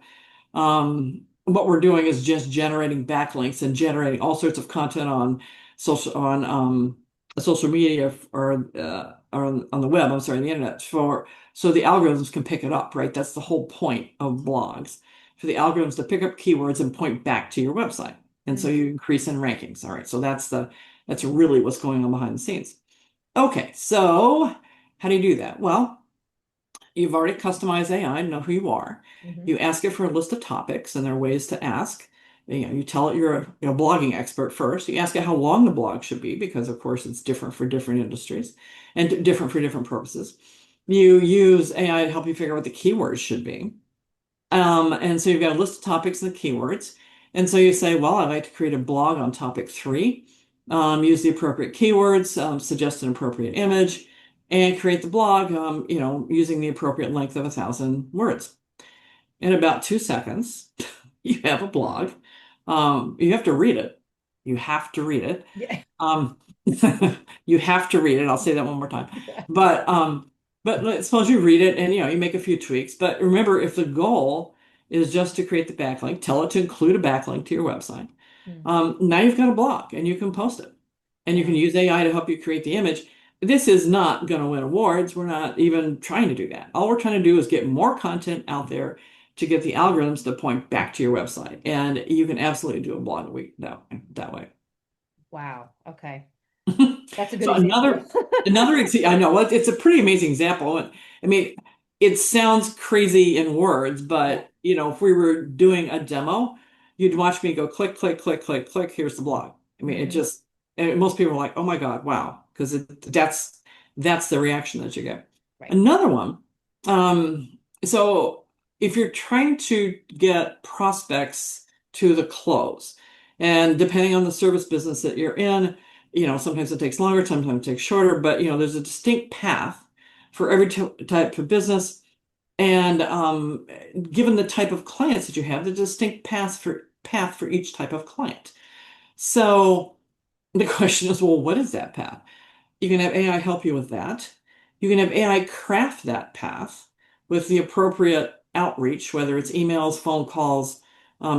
Speaker 2: What we're doing is just generating backlinks and generating all sorts of content on social media or on the web. I'm sorry, the internet for so the algorithms can pick it up, right? That's the whole point of blogs, for the algorithms to pick up keywords and point back to your website, and so
Speaker 1: Mm.
Speaker 2: you increase in rankings. All right, so that's really what's going on behind the scenes. Okay, so how do you do that? Well, you've already customized AI, know who you are.
Speaker 1: Hmm.
Speaker 2: You ask it for a list of topics, and there are ways to ask. You tell it you're a blogging expert first. You ask it how long the blog should be, because of course it's different for different industries and different for different purposes. You use AI to help you figure out what the keywords should be. And so you've got a list of topics and the keywords. And so you say, well, I'd like to create a blog on topic 3. Use the appropriate keywords, suggest an appropriate image, and create the blog, using the appropriate length of 1,000 words. In about 2 seconds, you have a blog. You have to read it. You have to read it.
Speaker 1: Yeah.
Speaker 2: Um, You have to read it. I'll say that one more time. But suppose you read it and you make a few tweaks. But remember, if the goal is just to create the backlink, tell it to include a backlink to your website.
Speaker 1: Mm,
Speaker 2: Now you've got a blog and you can post it. And you can
Speaker 1: yeah,
Speaker 2: use AI to help you create the image. This is not going to win awards. We're not even trying to do that. All we're trying to do is get more content out there to get the algorithms to point back to your website. And you can absolutely do a blog a week that way.
Speaker 1: wow. Okay. That's a good
Speaker 2: So
Speaker 1: example.
Speaker 2: another example, I know well, it's a pretty amazing example. I mean, it sounds crazy in words,
Speaker 1: Yeah.
Speaker 2: but if we were doing a demo, you'd watch me go click, click, click, click, click. Here's the blog. I mean, it
Speaker 1: Hmm.
Speaker 2: just and most people are like, "Oh my God, wow," because that's the reaction that you get.
Speaker 1: Right.
Speaker 2: Another one. So if you're trying to get prospects to the close, and depending on the service business that you're in, sometimes it takes longer, sometimes it takes shorter, but there's a distinct path for every type of business. And given the type of clients that you have, there's a distinct path for each type of client. So the question is, well, what is that path? You can have AI help you with that. You can have AI craft that path with the appropriate outreach, whether it's emails, phone calls,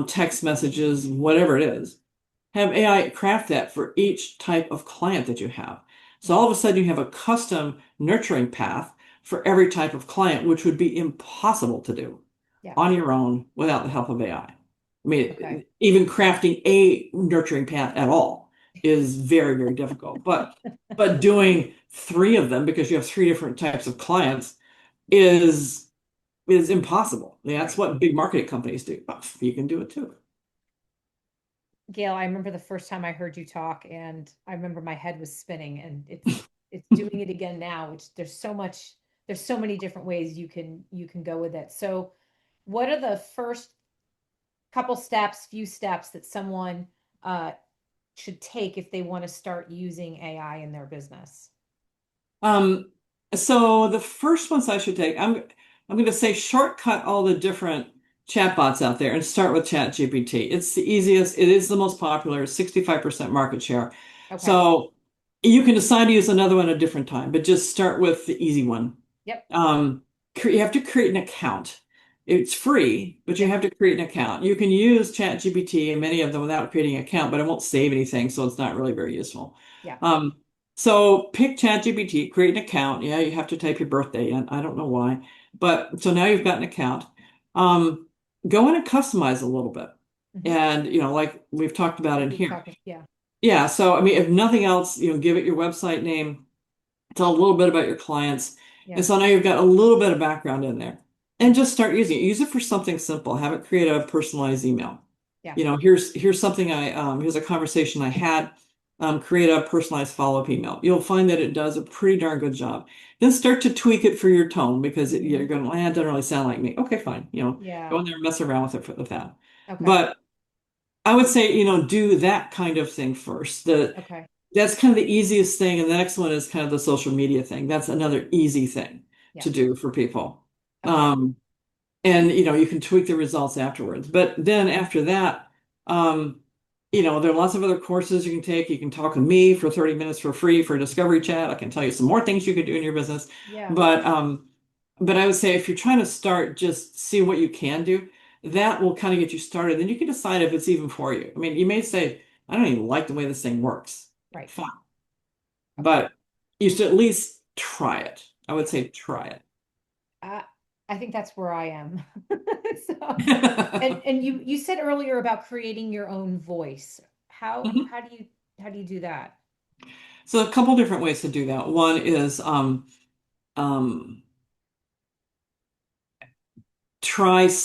Speaker 2: text messages, whatever it is. Have AI craft that for each type of client that you have. So
Speaker 1: Mm,
Speaker 2: all of a sudden you have a custom nurturing path for every type of client, which would be impossible to do
Speaker 1: yeah.
Speaker 2: on your own without the help of AI. I
Speaker 1: Okay.
Speaker 2: mean, even crafting a nurturing path at all is very, very difficult. But doing three of them because you have three different types of clients is is impossible. That's
Speaker 1: Right.
Speaker 2: what big marketing companies do. You can do it too.
Speaker 1: Gail, I remember the first time I heard you talk, and I remember my head was spinning, and it's doing it again now, which there's so many different ways you can go with it. So what are the first few steps that someone uh should take if they want to start using AI in their business?
Speaker 2: Um, so the first ones I should take, I'm going to say shortcut all the different chatbots out there and start with ChatGPT. It's the easiest, it is the most popular, 65% market share.
Speaker 1: Okay.
Speaker 2: So you can decide to use another one at a different time, but just start with the easy one.
Speaker 1: Yep.
Speaker 2: Um, you have to create an account. It's free, but you
Speaker 1: Yep.
Speaker 2: have to create an account. You can use ChatGPT and many of them without creating an account, but it won't save anything, so it's not really very useful.
Speaker 1: Yeah.
Speaker 2: Um, so pick ChatGPT, create an account. Yeah, you have to type your birthday in. I don't know why, but so now you've got an account. Um, Go in and customize a little bit,
Speaker 1: Hmm.
Speaker 2: and like we've talked about
Speaker 1: Like
Speaker 2: in
Speaker 1: we've
Speaker 2: here.
Speaker 1: talked, yeah.
Speaker 2: Yeah, so I mean, if nothing else, give it your website name, tell a little bit about your clients.
Speaker 1: Yeah.
Speaker 2: And so now you've got a little bit of background in there. And
Speaker 1: Mm.
Speaker 2: just start using it. Use it for something simple. Have it create a personalized email.
Speaker 1: Yeah.
Speaker 2: Here's something here's a conversation I had. Create a personalized follow-up email. You'll find that it does a pretty darn good job. Then start to tweak it for your tone because you're
Speaker 1: Hmm.
Speaker 2: going, it doesn't really sound like me. Okay, fine.
Speaker 1: Yeah.
Speaker 2: Go in there and mess around with it with that.
Speaker 1: Okay.
Speaker 2: But I would say, do that kind of thing first.
Speaker 1: Okay.
Speaker 2: That's kind of the easiest thing. And the next one is kind of the social media thing. That's another easy thing
Speaker 1: Yeah.
Speaker 2: to do for people.
Speaker 1: Okay.
Speaker 2: Um, and you can tweak the results afterwards. But then after that, um, there are lots of other courses you can take. You can talk with me for 30 minutes for free for a discovery chat. I can tell you some more things you could do in your business.
Speaker 1: Yeah.
Speaker 2: But I would say if you're trying to start, just see what you can do. That will kind of get you started. Then you can decide if it's even for you. I mean, you may say, I don't even like the way this thing works.
Speaker 1: Right.
Speaker 2: Fine.
Speaker 1: Okay.
Speaker 2: But you should at least try it. I would
Speaker 1: Yeah.
Speaker 2: say try
Speaker 1: Uh, I think that's where I am. So, and
Speaker 2: it.
Speaker 1: and you said earlier about creating your own voice. How
Speaker 2: Mhm.
Speaker 1: how do you how do you do that?
Speaker 2: So a couple different ways to do that. One is um,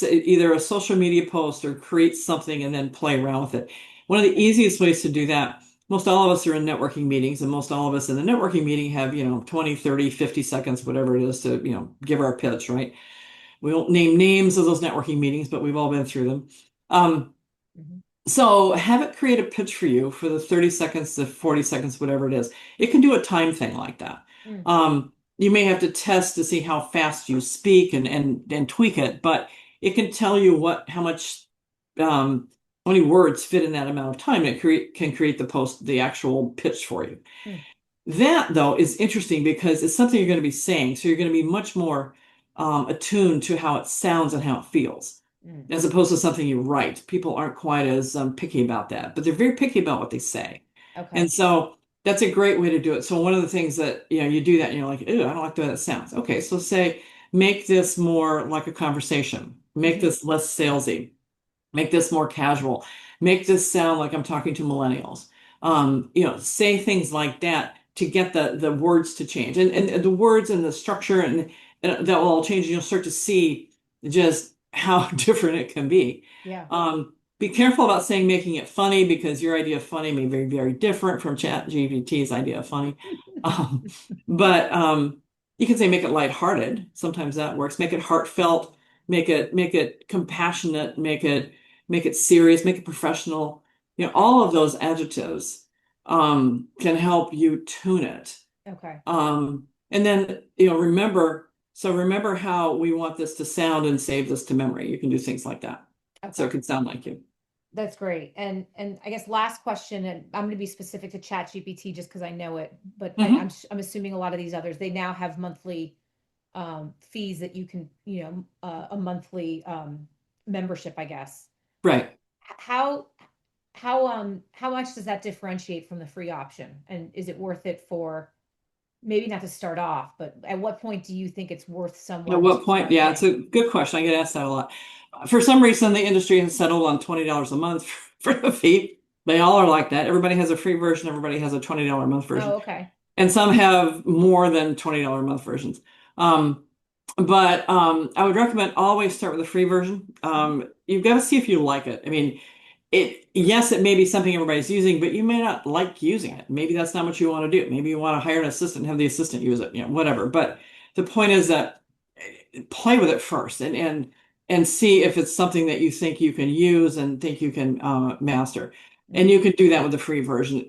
Speaker 2: either a social media post or create something and then play around with it. One of the
Speaker 1: Okay.
Speaker 2: easiest ways to do that, most all of us are in networking meetings, and most all of us in the networking meeting have, 20, 30, 50 seconds, whatever it is to, give our pitch, right? We won't name names of those networking meetings, but we've all been through them. Um,
Speaker 1: Hmm.
Speaker 2: So have it create a pitch for you for the 30 seconds to 40 seconds, whatever it is. It can do a time thing like that.
Speaker 1: Mm.
Speaker 2: You may have to test to see how fast you speak and tweak it, but it can tell you how much um, how many words fit in that amount of time, and can create the actual pitch for you.
Speaker 1: Mm,
Speaker 2: That, though, is interesting because it's something you're going to be saying. So you're going to be much more attuned to how it sounds and how it feels,
Speaker 1: mm.
Speaker 2: as opposed to something you write. People aren't quite as picky about that, but they're very picky about what they say. And
Speaker 1: Okay.
Speaker 2: so that's a great way to do it. So one of the things that, you do that and you're like, "Ew, I don't like the way that sounds." Okay, so say, make this more like a conversation. Make
Speaker 1: Hmm.
Speaker 2: this less salesy. Make this more casual. Make this sound like I'm talking to millennials. Say things like that to get the words to change, and the words and the structure, and that will all change. And you'll start to see just how different it can be.
Speaker 1: Yeah.
Speaker 2: Be careful about saying making it funny, because your idea of funny may be very, very different from ChatGPT's idea of funny. Um, but you can say make it lighthearted. Sometimes that works. Make it heartfelt. Make it compassionate. Make it serious, make it professional.
Speaker 1: Okay.
Speaker 2: All of those adjectives can help you tune it.
Speaker 1: Okay.
Speaker 2: And then, remember how we want this to sound and save this to memory. You can do things like that. So it
Speaker 1: Okay.
Speaker 2: can sound like you.
Speaker 1: That's great. And I guess last question, and I'm going to be specific to ChatGPT just because I know it, but
Speaker 2: Hmm.
Speaker 1: I'm assuming a lot of these others, they now have monthly fees that you can, a monthly membership, I guess.
Speaker 2: Right.
Speaker 1: How how much does that differentiate from the free option? And is it worth it for, maybe not to start off, but at what point do you think it's worth
Speaker 2: At
Speaker 1: someone to
Speaker 2: what point?
Speaker 1: start
Speaker 2: Yeah, it's
Speaker 1: paying?
Speaker 2: a good question. I get asked that a lot. For some reason, the industry has settled on $20 a month for the fee. They all are like that. Everybody has a free version. Everybody has a $20 a month
Speaker 1: Oh,
Speaker 2: version.
Speaker 1: okay.
Speaker 2: And some have more than $20 a month versions. Um, but I would recommend always start with the free version.
Speaker 1: Mhm.
Speaker 2: You've got to see if you like it. I mean, yes, it may be something everybody's using, but you may not like using
Speaker 1: Yeah.
Speaker 2: it. Maybe that's not what you want to do. Maybe you want to hire an assistant and have the assistant use it, whatever. But the point is that play with it first, and see if it's something that you think you can use and think you can master. And
Speaker 1: Mhm.
Speaker 2: you can do that with the free version.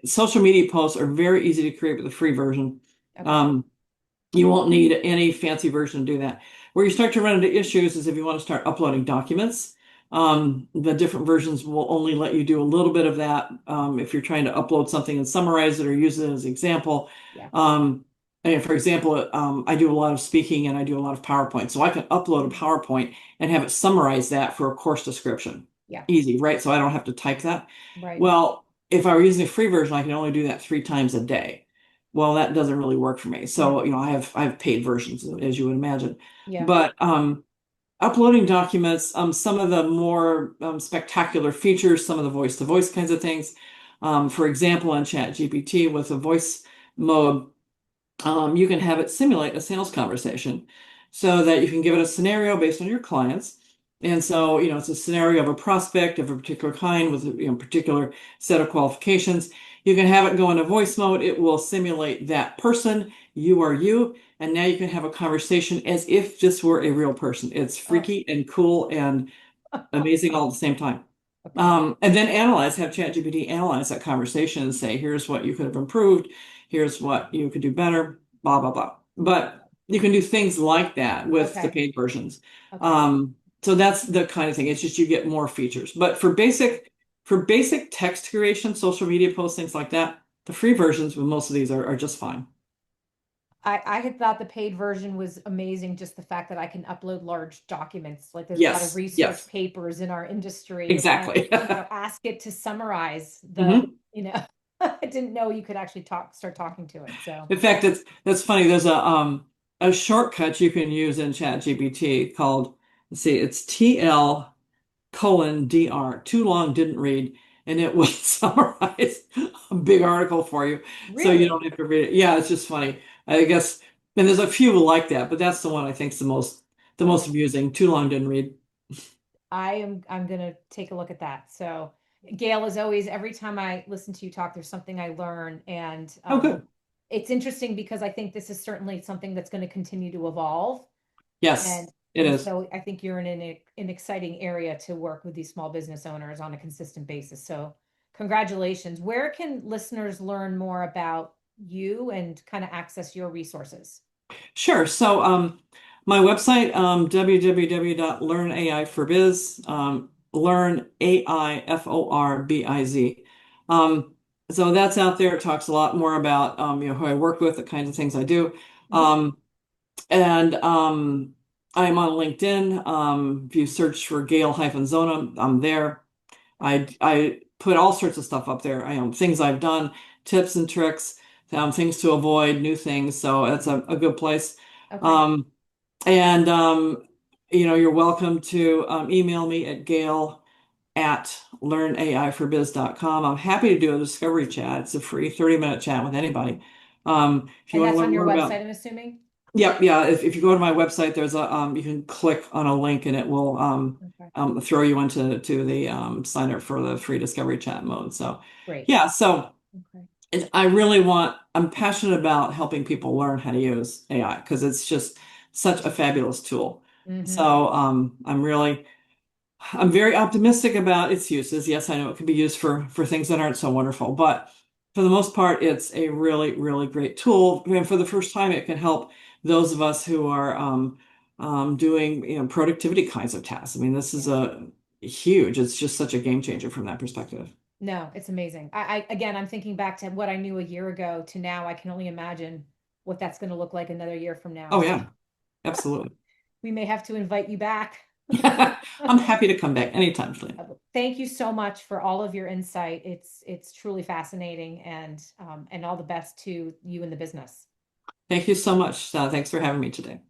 Speaker 2: Social media posts are very easy to create with the free version.
Speaker 1: Okay.
Speaker 2: Um, you won't need any fancy version to do that. Where you start to run into issues is if you want to start uploading documents. The different versions will only let you do a little bit of that. If you're trying to upload something and summarize it or use it as an example.
Speaker 1: Yeah.
Speaker 2: And for example, I do a lot of speaking and I do a lot of PowerPoint. So I can upload a PowerPoint and have it summarize that for a course description.
Speaker 1: Yeah.
Speaker 2: Easy, right? So I don't have to type that.
Speaker 1: Right.
Speaker 2: Well, if I were using a free version, I can only do that 3 times a day. Well, that doesn't really work for me.
Speaker 1: Mm.
Speaker 2: So, I have paid versions, as you would imagine.
Speaker 1: Yeah.
Speaker 2: But uploading documents, some of the more spectacular features, some of the voice-to-voice kinds of things. For example, in ChatGPT with a voice mode, you can have it simulate a sales conversation so that you can give it a scenario based on your clients. And so, it's a scenario of a prospect of a particular kind with a particular set of qualifications. You can have it go into voice mode. It will simulate that person. You are you. And now you can have a conversation as if this were a real person. It's
Speaker 1: Oh,
Speaker 2: freaky and cool and amazing all at the same time.
Speaker 1: okay.
Speaker 2: And then have ChatGPT analyze that conversation and say, here's what you could have improved, here's what you could do better, blah, blah, blah. But you can do things like that with the
Speaker 1: Okay.
Speaker 2: paid versions.
Speaker 1: Okay.
Speaker 2: So that's the kind of thing. It's just you get more features. But for basic text creation, social media posts, things like that, the free versions with most of these are just fine.
Speaker 1: I had thought the paid version was amazing, just the fact that I can upload large documents. Like there's a lot of
Speaker 2: Yes,
Speaker 1: research
Speaker 2: yes,
Speaker 1: papers in our industry and,
Speaker 2: exactly.
Speaker 1: ask it to summarize
Speaker 2: Mhm.
Speaker 1: I didn't know you could actually start talking to it. So,
Speaker 2: In fact, that's funny. There's a shortcut you can use in ChatGPT called, let's see, it's TL:DR. Too long, didn't read, and it will summarize a big article for you, so you
Speaker 1: really,
Speaker 2: don't have to read it. Yeah, it's just funny. I guess, and there's a few like that, but that's the one I think is the most
Speaker 1: oh,
Speaker 2: amusing. Too long, didn't read.
Speaker 1: I'm gonna take a look at that. So, Gail, as always, every time I listen to you talk, there's something I learn, and
Speaker 2: Oh, good.
Speaker 1: it's interesting because I think this is certainly something that's going to continue to evolve.
Speaker 2: Yes,
Speaker 1: And
Speaker 2: it is.
Speaker 1: so I think you're in an exciting area to work with these small business owners on a consistent basis. So congratulations. Where can listeners learn more about you and kind of access your resources?
Speaker 2: Sure. So, my website, www.learnai4biz. Learn AIFORBIZ. Um, so that's out there. It talks a lot more about who I work with, the kinds of things I do.
Speaker 1: Mhm.
Speaker 2: Um, and I'm on LinkedIn. If you search for Gail-Zona, I'm there. I put all sorts of stuff up there. Things I've done, tips and tricks, things to avoid, new things. So it's a good place.
Speaker 1: Okay.
Speaker 2: Um, and you're welcome to email me at gail@learnaiforbiz.com. I'm happy to do a discovery chat. It's a free 30-minute chat with anybody. If you
Speaker 1: And
Speaker 2: want to
Speaker 1: that's
Speaker 2: learn
Speaker 1: on your
Speaker 2: more
Speaker 1: website,
Speaker 2: about,
Speaker 1: I'm assuming?
Speaker 2: yep, yeah. If you go to my website, there's a you can click on a link and it will
Speaker 1: Okay.
Speaker 2: throw you into the sign up for the free discovery chat mode. So
Speaker 1: Great.
Speaker 2: yeah, so
Speaker 1: Okay.
Speaker 2: I'm passionate about helping people learn how to use AI because it's just such a fabulous tool.
Speaker 1: Hmm.
Speaker 2: So I'm very optimistic about its uses. Yes, I know it can be used for things that aren't so wonderful, but for the most part, it's a really, really great tool. And for the first time, it can help those of us who are doing productivity kinds of tasks. I mean, this is
Speaker 1: Yeah.
Speaker 2: a huge. It's just such a game changer from that perspective.
Speaker 1: No, it's amazing. Again, I'm thinking back to what I knew a year ago to now. I can only imagine what that's going to look like another year from now.
Speaker 2: Oh
Speaker 1: So
Speaker 2: yeah, absolutely.
Speaker 1: we may have to invite you back.
Speaker 2: I'm happy to come back anytime, Julina.
Speaker 1: Thank you so much for all of your insight. It's truly fascinating, and all the best to you in the business.
Speaker 2: Thank you so much. Thanks for having me today.